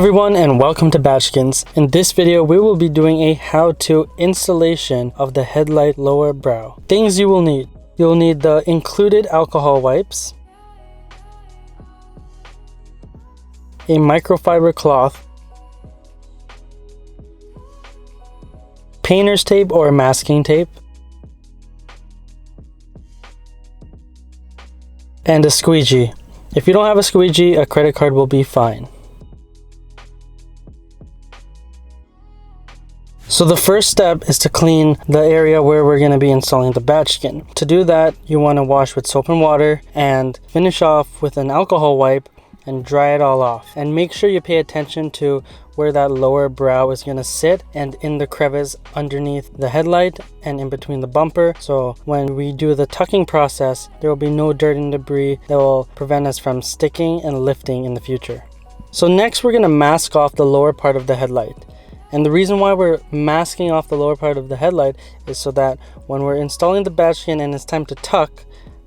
everyone and welcome to Badgeskins. In this video we will be doing a how-to installation of the headlight lower brow. Things you will need. You'll need the included alcohol wipes, a microfiber cloth, painter's tape or masking tape, and a squeegee. If you don't have a squeegee, a credit card will be fine. So the first step is to clean the area where we're going to be installing the Badgeskin. To do that, you want to wash with soap and water and finish off with an alcohol wipe and dry it all off. And make sure you pay attention to where that lower brow is going to sit and in the crevice underneath the headlight and in between the bumper. So when we do the tucking process, there will be no dirt and debris that will prevent us from sticking and lifting in the future. So next we're going to mask off the lower part of the headlight. And the reason why we're masking off the lower part of the headlight is so that when we're installing the Badgeskin and it's time to tuck,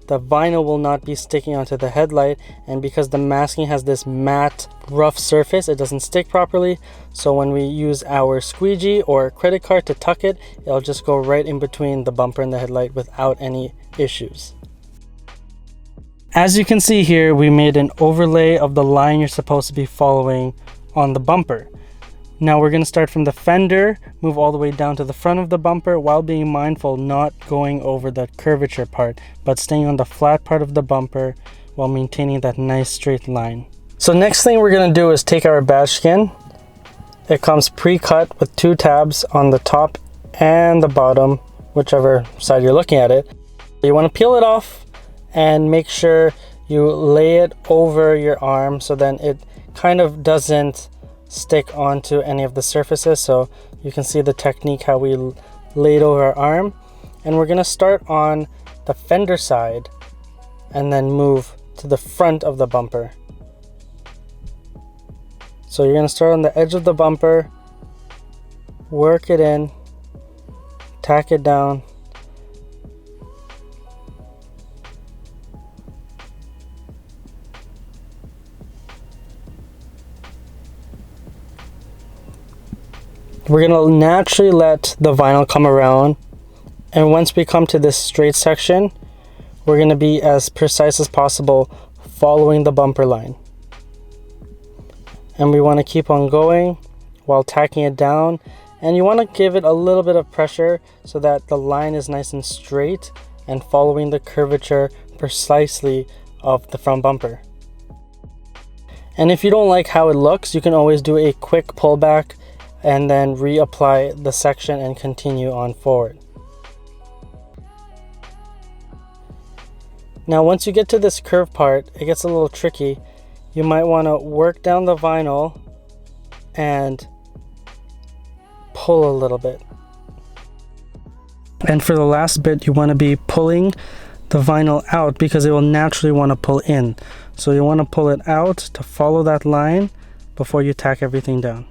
the vinyl will not be sticking onto the headlight, and because the masking has this matte rough surface, it doesn't stick properly. So when we use our squeegee or credit card to tuck it, it'll just go right in between the bumper and the headlight without any issues. As you can see here, we made an overlay of the line you're supposed to be following on the bumper. Now we're going to start from the fender, move all the way down to the front of the bumper while being mindful not going over the curvature part, but staying on the flat part of the bumper while maintaining that nice straight line. So next thing we're going to do is take our Badgeskin. It comes pre-cut with 2 tabs on the top and the bottom, whichever side you're looking at it. You want to peel it off and make sure you lay it over your arm so then it kind of doesn't stick onto any of the surfaces. So you can see the technique how we laid over our arm, and we're going to start on the fender side and then move to the front of the bumper. So you're going to start on the edge of the bumper, work it in, tack it down, we're going to naturally let the vinyl come around, and once we come to this straight section, we're going to be as precise as possible following the bumper line. And we want to keep on going while tacking it down, and you want to give it a little bit of pressure so that the line is nice and straight and following the curvature precisely of the front bumper. And if you don't like how it looks, you can always do a quick pullback and then reapply the section and continue on forward. Now once you get to this curve part, it gets a little tricky. You might want to work down the vinyl and pull a little bit. And for the last bit, you want to be pulling the vinyl out because it will naturally want to pull in. So you want to pull it out to follow that line before you tack everything down.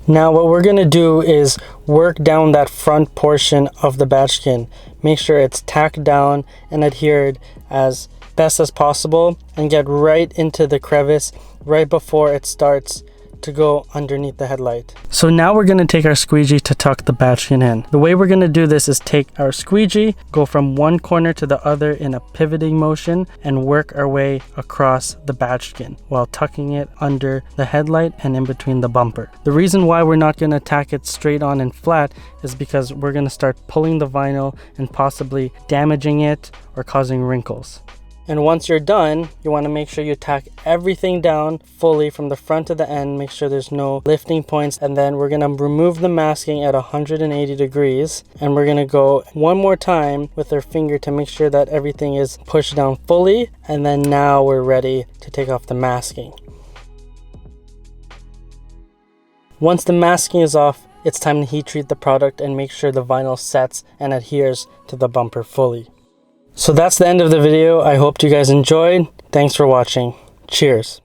Now what we're going to do is work down that front portion of the Badgeskin. Make sure it's tacked down and adhered as best as possible, and get right into the crevice right before it starts to go underneath the headlight. So now we're going to take our squeegee to tuck the Badgeskin in. The way we're going to do this is take our squeegee, go from one corner to the other in a pivoting motion, and work our way across the Badgeskin while tucking it under the headlight and in between the bumper. The reason why we're not going to tack it straight on and flat is because we're going to start pulling the vinyl and possibly damaging it or causing wrinkles. And once you're done, you want to make sure you tack everything down fully from the front to the end. Make sure there's no lifting points. And then we're going to remove the masking at 180 degrees. And we're going to go one more time with our finger to make sure that everything is pushed down fully. And then now we're ready to take off the masking. Once the masking is off, it's time to heat treat the product and make sure the vinyl sets and adheres to the bumper fully. So that's the end of the video. I hope you guys enjoyed. Thanks for watching. Cheers.